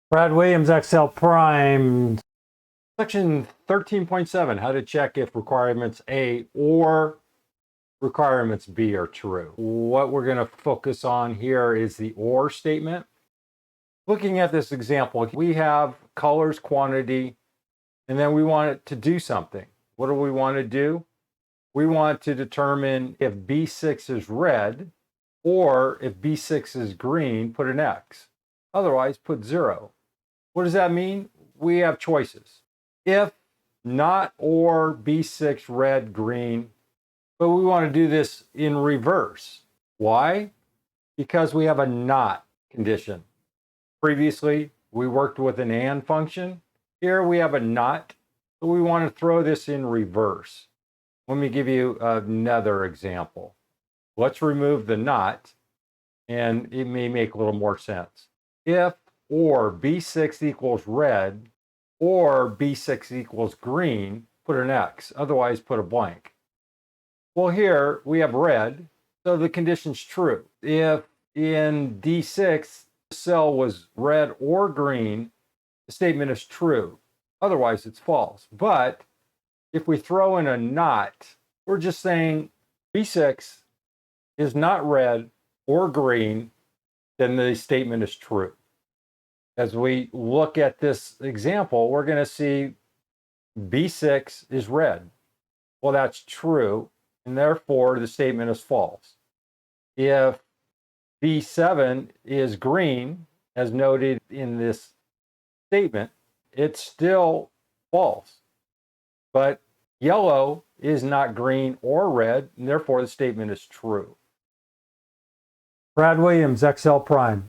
Brad Williams, XL Prime. Section 13.7, how to check if requirements A or requirements B are true. What we're going to focus on here is the or statement. Looking at this example, we have colors, quantity, and then we want it to do something. What do we want to do? We want to determine if B6 is red, or if B6 is green, put an X. Otherwise, put 0. What does that mean? We have choices. If, not, or, B6, red, green, but we want to do this in reverse. Why? Because we have a not condition. Previously, we worked with an and function. Here we have a not, so we want to throw this in reverse. Let me give you another example. Let's remove the not, and it may make a little more sense. If or B6 equals red, or B6 equals green, put an X, otherwise put a blank. Well, here we have red, so the condition's true. If in D6 the cell was red or green, the statement is true. Otherwise, it's false. But if we throw in a not, we're just saying B6 is not red or green, then the statement is true. As we look at this example, we're going to see B6 is red. Well, that's true, and therefore the statement is false. If B7 is green, as noted in this statement, it's still false. But yellow is not green or red, and therefore the statement is true. Brad Williams, XL Prime.